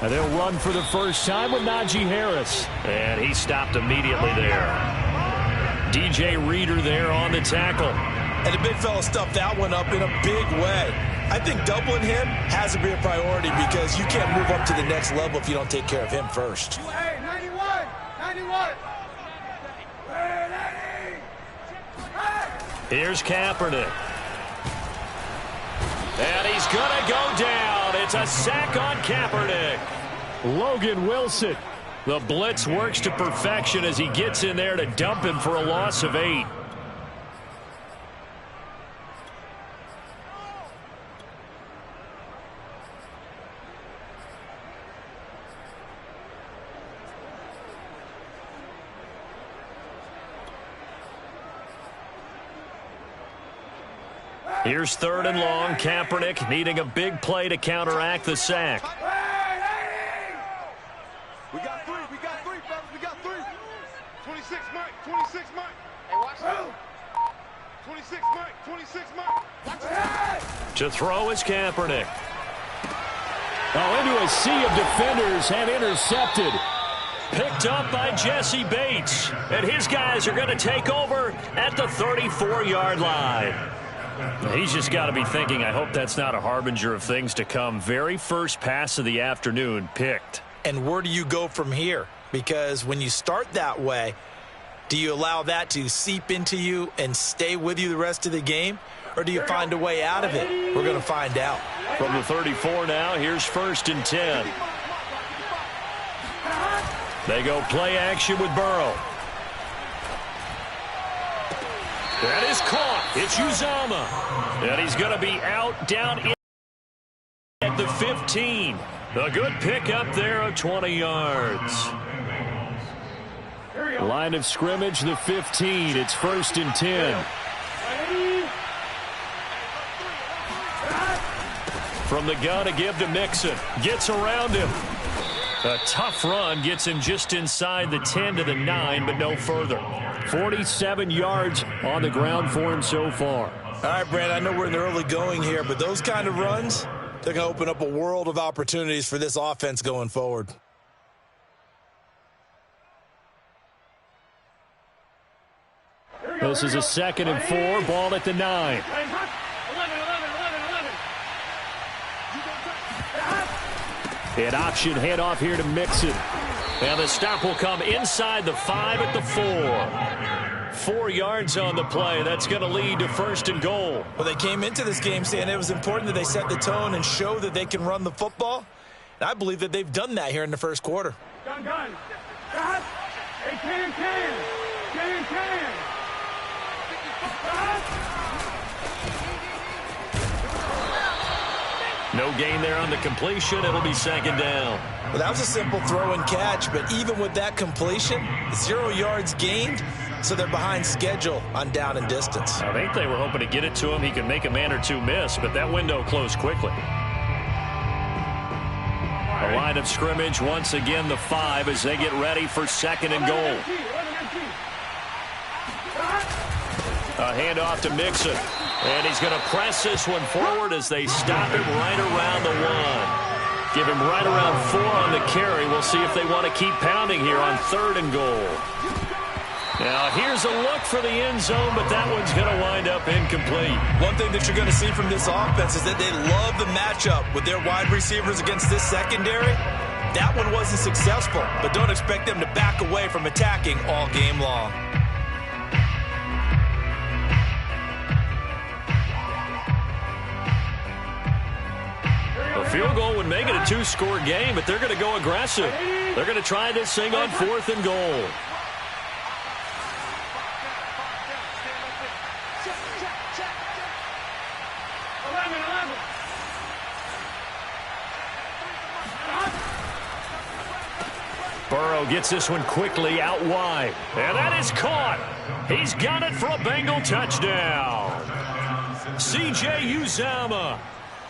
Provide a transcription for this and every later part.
And they'll run for the first time with Najee Harris. And he stopped immediately there. DJ Reader there on the tackle. And the big fella stuffed that one up in a big way. I think doubling him has to be a priority because you can't move up to the next level if you don't take care of him first. Hey, 91! 91! Here's Kaepernick. And he's going to go down. It's a sack on Kaepernick. Logan Wilson. The blitz works to perfection as he gets in there to dump him for a loss of 8. Here's 3rd and long. Kaepernick needing a big play to counteract the sack. We got 3, fellas. We got 3. 26 Mike, 26 Mike. Hey, watch out. 26 Mike, 26 Mike. Watch out. To throw is Kaepernick. Oh, into a sea of defenders and intercepted. Picked up by Jesse Bates. And his guys are going to take over at the 34-yard line. He's just got to be thinking, I hope that's not a harbinger of things to come. Very first pass of the afternoon picked. And where do you go from here? Because when you start that way, do you allow that to seep into you and stay with you the rest of the game? Or do you find a way out of it? We're going to find out. From the 34 now, here's 1st and 10. They go play action with Burrow. That is caught. It's Uzama. And he's going to be out down in at the 15. A good pickup there of 20 yards. Line of scrimmage, the 15. It's 1st and 10. From the gun to give to Mixon. Gets around him. A tough run gets him just inside the 10 to the 9, but no further. 47 yards on the ground for him so far. All right, Brad, I know we're in the early going here, but those kind of runs, they're going to open up a world of opportunities for this offense going forward. This is a 2nd and 4, ball at the 9. An option handoff here to Mixon. And the stop will come inside the 5 at the 4. 4 yards on the play. That's going to lead to 1st and goal. Well, they came into this game saying it was important that they set the tone and show that they can run the football. And I believe that they've done that here in the first quarter. Gun. Hey, can. No gain there on the completion. It'll be 2nd down. Well, that was a simple throw and catch, but even with that completion, 0 yards gained, so they're behind schedule on down and distance. I think they were hoping to get it to him. He could make a man or two miss, but that window closed quickly. A line of scrimmage, once again the 5 as they get ready for 2nd and goal. A handoff to Mixon. And he's going to press this one forward as they stop him right around the 1. Give him right around 4 on the carry. We'll see if they want to keep pounding here on 3rd and goal. Now here's a look for the end zone, but that one's going to wind up incomplete. One thing that you're going to see from this offense is that they love the matchup with their wide receivers against this secondary. That one wasn't successful, but don't expect them to back away from attacking all game long. A field goal would make it a 2-score game, but they're going to go aggressive. They're going to try this thing on 4th and goal. Burrow gets this one quickly out wide. And that is caught. He's got it for a Bengal touchdown. C.J. Uzama.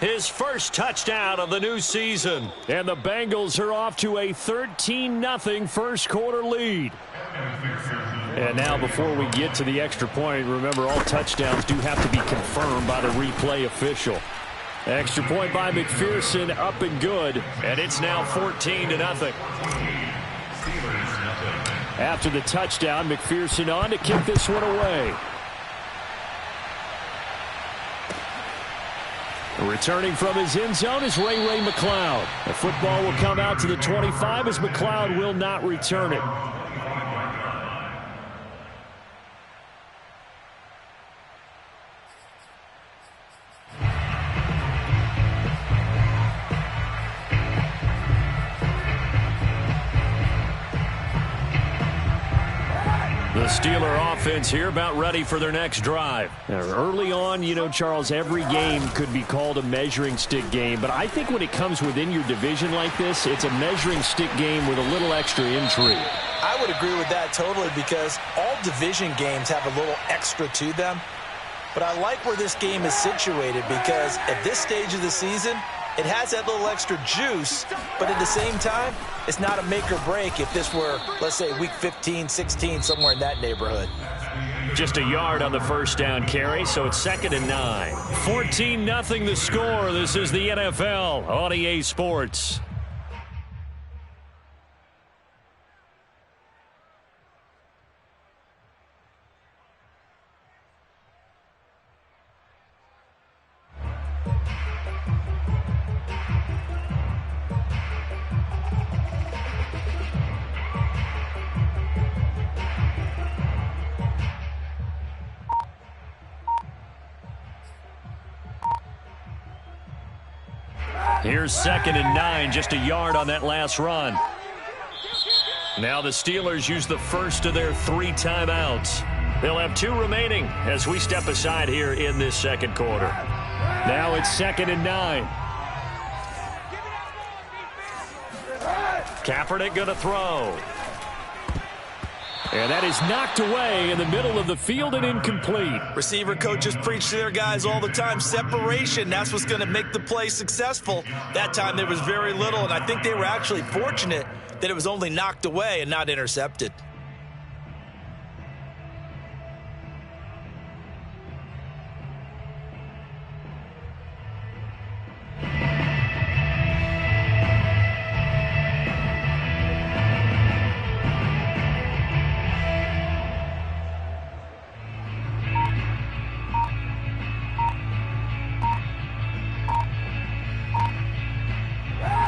His first touchdown of the new season. And the Bengals are off to a 13-0 first quarter lead. And now before we get to the extra point, remember all touchdowns do have to be confirmed by the replay official. Extra point by McPherson, up and good. And it's now 14-0. After the touchdown, McPherson on to kick this one away. Returning from his end zone is Ray McLeod. The football will come out to the 25 as McLeod will not return it. The Steeler offense here about ready for their next drive. Now, early on, you know, Charles, every game could be called a measuring stick game. But I think when it comes within your division like this, it's a measuring stick game with a little extra intrigue. I would agree with that totally because all division games have a little extra to them. But I like where this game is situated because at this stage of the season, it has that little extra juice, but at the same time, it's not a make or break if this were, let's say, week 15, 16, somewhere in that neighborhood. Just a yard on the first down carry, so it's 2nd and 9. 14-0 the score. This is the NFL on EA Sports. Here's 2nd and 9, just a yard on that last run. Now the Steelers use the first of their 3 timeouts. They'll have 2 remaining as we step aside here in this second quarter. Now it's 2nd and 9. Kaepernick going to throw. And that is knocked away in the middle of the field and incomplete. Receiver coaches preach to their guys all the time. Separation, that's what's going to make the play successful. That time there was very little, and I think they were actually fortunate that it was only knocked away and not intercepted.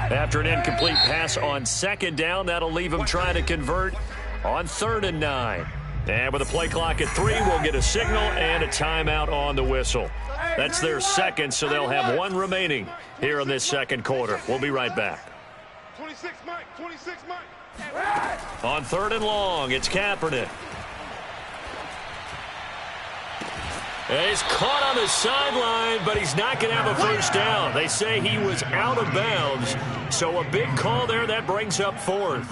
After an incomplete pass on 2nd down, that'll leave them trying to convert on 3rd and 9. And with a play clock at 3, we'll get a signal and a timeout on the whistle. That's their second, so they'll have 1 remaining here in this second quarter. We'll be right back. 26 Mike, 26 Mike. On 3rd and long, it's Kaepernick. He's caught on the sideline, but he's not going to have a first down. They say he was out of bounds, so a big call there that brings up 4th.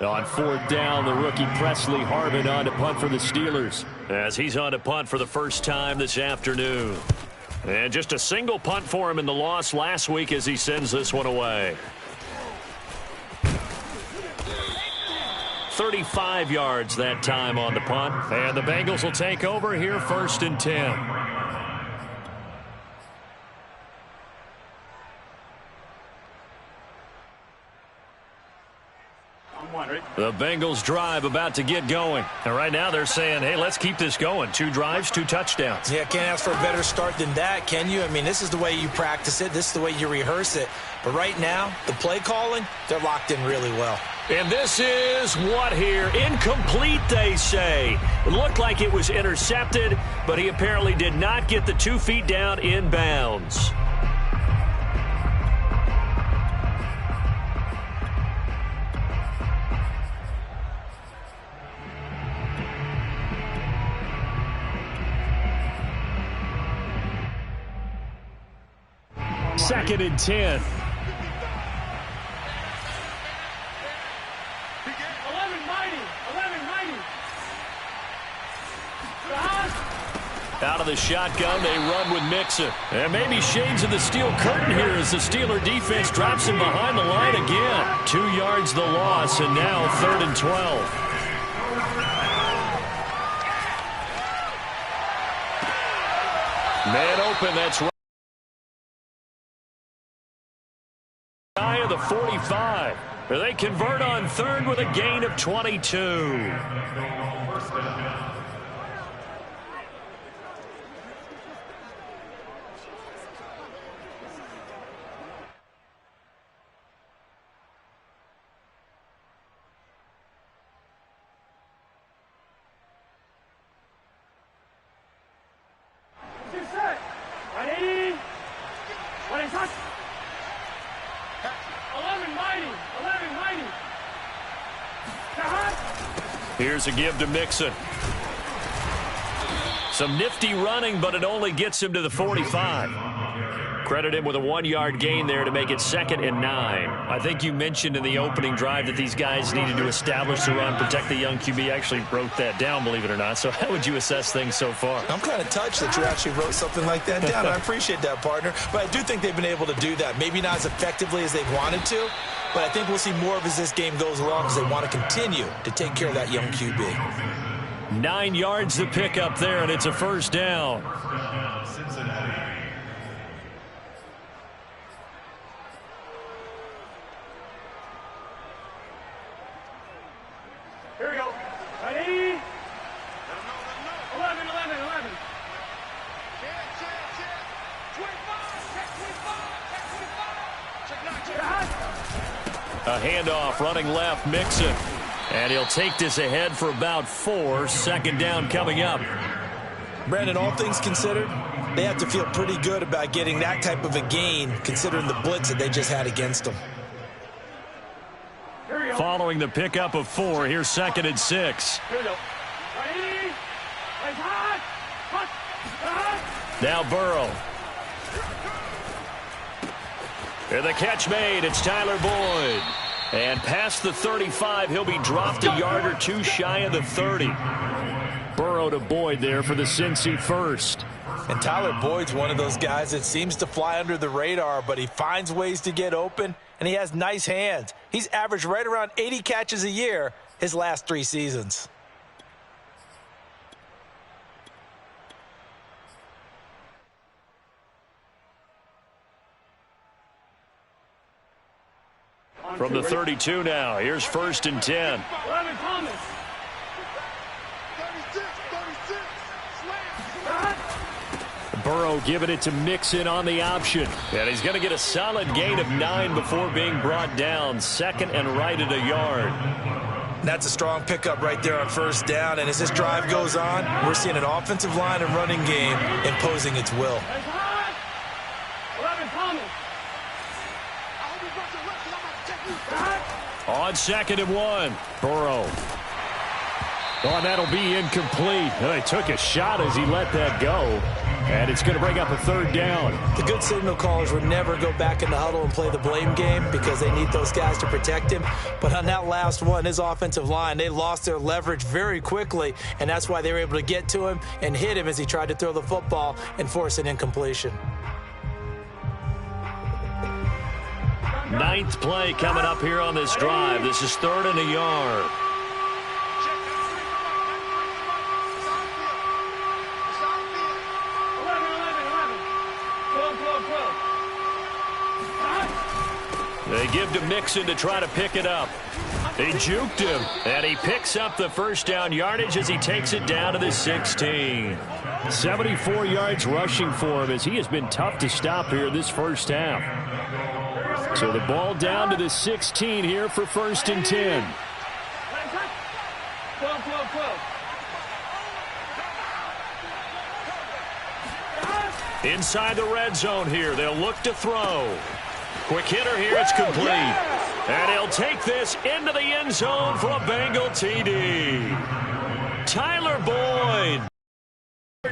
On 4th down, the rookie Presley Harvin on to punt for the Steelers. As he's on to punt for the first time this afternoon. And just a single punt for him in the loss last week as he sends this one away. 35 yards that time on the punt. And the Bengals will take over here 1st and 10. The Bengals drive about to get going. And right now they're saying, hey, let's keep this going. 2 drives, 2 touchdowns. Yeah, can't ask for a better start than that, can you? I mean, this is the way you practice it. This is the way you rehearse it. But right now, the play calling, they're locked in really well. And this is what here? Incomplete, they say. It looked like it was intercepted, but he apparently did not get the 2 feet down in bounds. Second and 10. Out of the shotgun, they run with Mixon. And maybe shades of the steel curtain here as the Steeler defense drops him behind the line again. 2 yards the loss, and now 3rd and 12. Man open, that's right. Shy of the 45. They convert on third with a gain of 22. Here's a give to Mixon. Some nifty running, but it only gets him to the 45. Credit him with a 1-yard gain there to make it 2nd and 9. I think you mentioned in the opening drive that these guys needed to establish the run, protect the young QB. I actually wrote that down, believe it or not. So how would you assess things so far? I'm kind of touched that you actually wrote something like that down. I appreciate that, partner. But I do think they've been able to do that. Maybe not as effectively as they've wanted to, but I think we'll see more of as this game goes along because they want to continue to take care of that young QB. 9 yards to pick up there, and it's a first down. Here we go. Ready? 11. A handoff, running left, Mixon. And he'll take this ahead for about 4. 2nd down coming up. Brandon, all things considered, they have to feel pretty good about getting that type of a gain considering the blitz that they just had against them. Following the pickup of 4, here's 2nd and 6. Now Burrow. And the catch made. It's Tyler Boyd. And past the 35, he'll be dropped a yard or 2 shy of the 30. Burrow to Boyd there for the Cincy first. And Tyler Boyd's one of those guys that seems to fly under the radar, but he finds ways to get open, and he has nice hands. He's averaged right around 80 catches a year his last 3 seasons. From the 32 now, here's 1st and 10. Burrow giving it to Mixon on the option. And he's going to get a solid gain of 9 before being brought down. 2nd and right at a yard. That's a strong pickup right there on 1st down. And as this drive goes on, we're seeing an offensive line and running game imposing its will. On 2nd and 1, Burrow. Oh, and that'll be incomplete. He took a shot as he let that go. And it's going to bring up a 3rd down. The good signal callers would never go back in the huddle and play the blame game because they need those guys to protect him. But on that last one, his offensive line, they lost their leverage very quickly, and that's why they were able to get to him and hit him as he tried to throw the football and force an incompletion. 9th play coming up here on this drive. This is 3rd and a yard. They give to Mixon to try to pick it up. They juked him, and he picks up the 1st down yardage as he takes it down to the 16. 74 yards rushing for him as he has been tough to stop here this first half. So the ball down to the 16 here for 1st and 10. Inside the red zone here, they'll look to throw. Quick hitter here, it's complete. And he'll take this into the end zone for a Bengal TD. Tyler Boyd.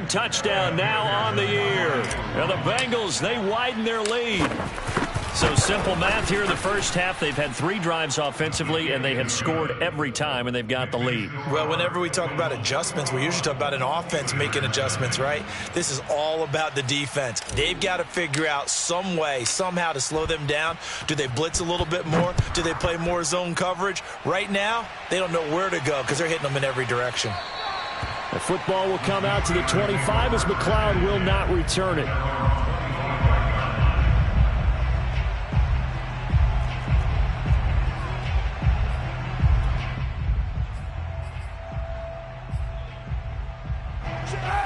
Touchdown now on the year. And the Bengals, they widen their lead. So simple math here in the first half. They've had 3 drives offensively, and they have scored every time, and they've got the lead. Well, whenever we talk about adjustments, we usually talk about an offense making adjustments, right? This is all about the defense. They've got to figure out some way, somehow to slow them down. Do they blitz a little bit more? Do they play more zone coverage? Right now, they don't know where to go because they're hitting them in every direction. The football will come out to the 25 as McLeod will not return it.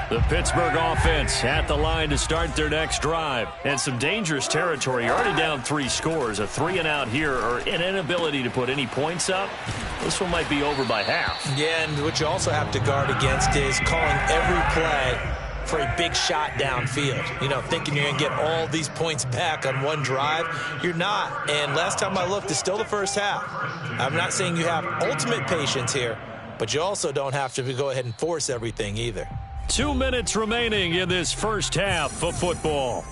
The Pittsburgh offense at the line to start their next drive. And some dangerous territory. You're already down 3 scores. A 3-and-out here, or an inability to put any points up. This one might be over by half. Yeah, and what you also have to guard against is calling every play for a big shot downfield. You know, thinking you're going to get all these points back on one drive. You're not. And last time I looked, it's still the first half. I'm not saying you have ultimate patience here, but you also don't have to go ahead and force everything either. 2 minutes remaining in this first half of football.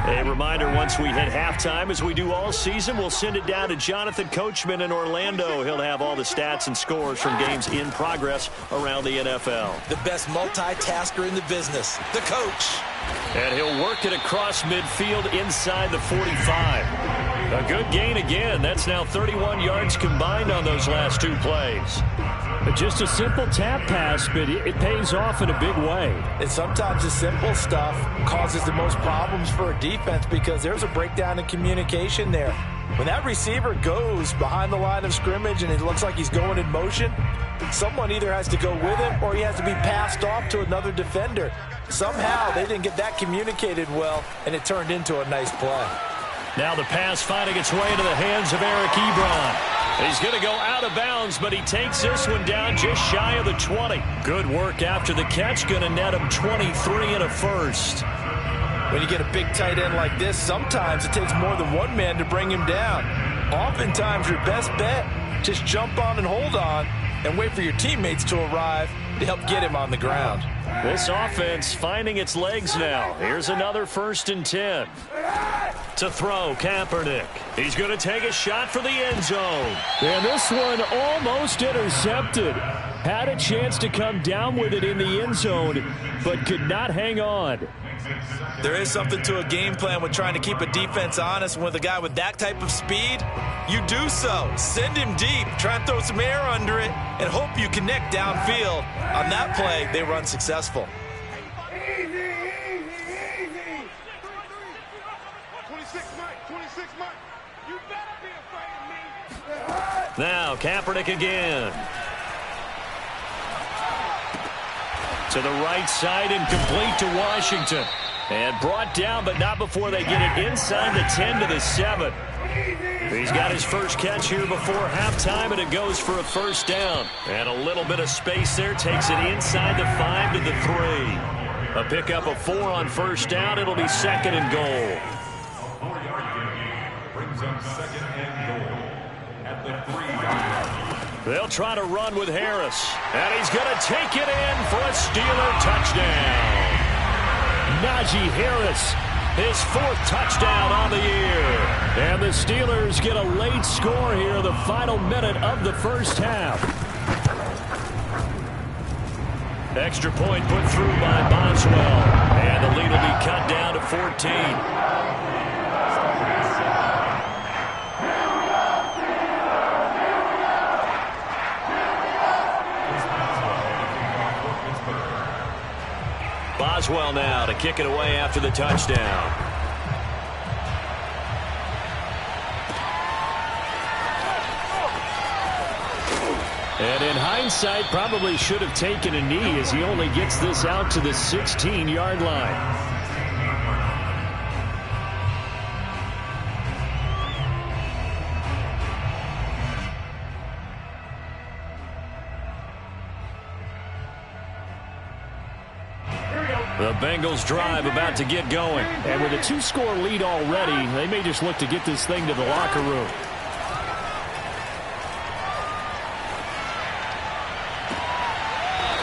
A reminder, once we hit halftime, as we do all season, we'll send it down to Jonathan Coachman in Orlando. He'll have all the stats and scores from games in progress around the NFL. The best multitasker in the business, the coach. And he'll work it across midfield inside the 45. A good gain again. That's now 31 yards combined on those last 2 plays. Just a simple tap pass, but it pays off in a big way. And sometimes the simple stuff causes the most problems for a defense because there's a breakdown in communication there. When that receiver goes behind the line of scrimmage and it looks like he's going in motion, someone either has to go with him or he has to be passed off to another defender. Somehow they didn't get that communicated well, and it turned into a nice play. Now the pass finding its way into the hands of Eric Ebron. He's going to go out of bounds, but he takes this one down just shy of the 20. Good work after the catch. Going to net him 23 and a first. When you get a big tight end like this, sometimes it takes more than one man to bring him down. Oftentimes your best bet, just jump on and hold on and wait for your teammates to arrive to help get him on the ground. This offense finding its legs now. Here's another 1st and 10. To throw, Kaepernick. He's going to take a shot for the end zone. And this one almost intercepted. Had a chance to come down with it in the end zone, but could not hang on. There is something to a game plan with trying to keep a defense honest. With a guy with that type of speed, you do so. Send him deep, try and throw some air under it, and hope you connect downfield. On that play, they were unsuccessful. Now Kaepernick again. To the right side and complete to Washington. And brought down, but not before they get it inside the 10 to the 7. He's got his first catch here before halftime, and it goes for a first down. And a little bit of space there. Takes it inside the 5 to the 3. A pickup of 4 on first down. It'll be 2nd and goal. 4-yard gain brings up 2nd and goal at the 3-yard line. They'll try to run with Harris. And he's going to take it in for a Steeler touchdown. Najee Harris, his 4th touchdown on the year. And the Steelers get a late score here, the final minute of the first half. Extra point put through by Boswell. And the lead will be cut down to 14. Boswell now to kick it away after the touchdown. And in hindsight, probably should have taken a knee as he only gets this out to the 16-yard line. The Bengals drive about to get going. And with a 2-score lead already, they may just look to get this thing to the locker room.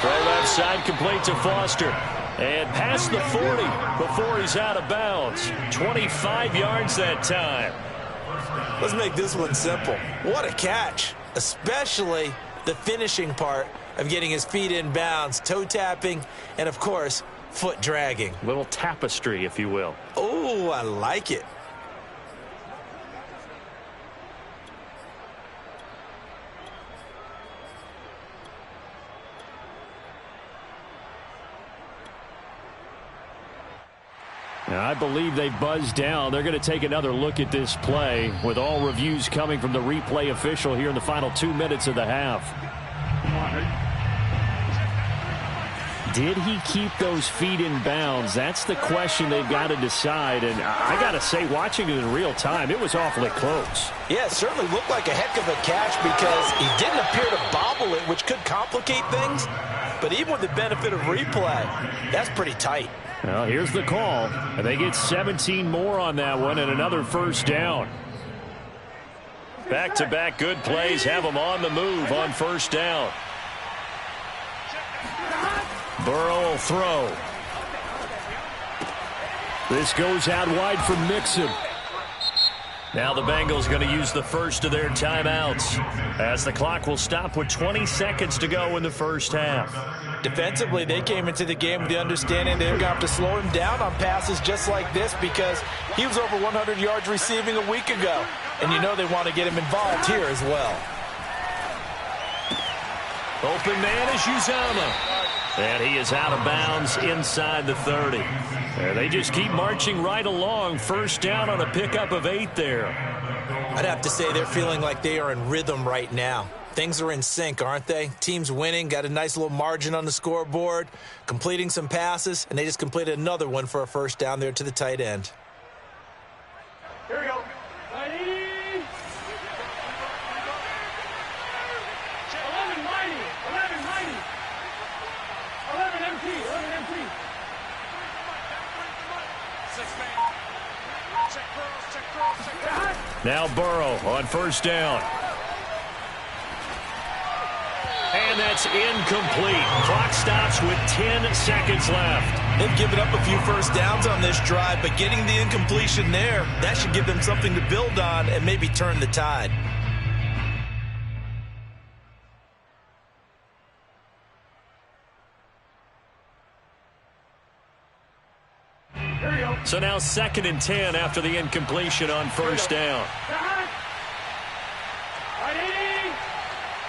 Throw left side complete to Foster. And past the 40 before he's out of bounds. 25 yards that time. Let's make this one simple. What a catch, especially the finishing part of getting his feet in bounds, toe tapping, and, of course, foot dragging. Little tapestry, if you will. Oh, I like it. Now, I believe they buzzed down. They're going to take another look at this play with all reviews coming from the replay official here in the final 2 minutes of the half. Did he keep those feet in bounds? That's the question they've got to decide. And I got to say, watching it in real time, it was awfully close. Yeah, it certainly looked like a heck of a catch because he didn't appear to bobble it, which could complicate things. But even with the benefit of replay, that's pretty tight. Well, here's the call. And they get 17 more on that one and another first down. Back-to-back good plays have them on the move on first down. Burrow will throw. This goes out wide for Mixon. Now the Bengals going to use the first of their timeouts as the clock will stop with 20 seconds to go in the first half. Defensively, they came into the game with the understanding they're going to have to slow him down on passes just like this because he was over 100 yards receiving a week ago. And you know they want to get him involved here as well. Open man is Uzama. And he is out of bounds inside the 30. They just keep marching right along. First down on a pickup of 8 there. I'd have to say they're feeling like they are in rhythm right now. Things are in sync, aren't they? Team's winning, got a nice little margin on the scoreboard, completing some passes, and they just completed another one for a first down there to the tight end. Here we go. 11 MT. Now Burrow on first down. And that's incomplete. Clock stops with 10 seconds left. They've given up a few first downs on this drive, but getting the incompletion there, that should give them something to build on and maybe turn the tide. So now 2nd and 10 after the incompletion on first down.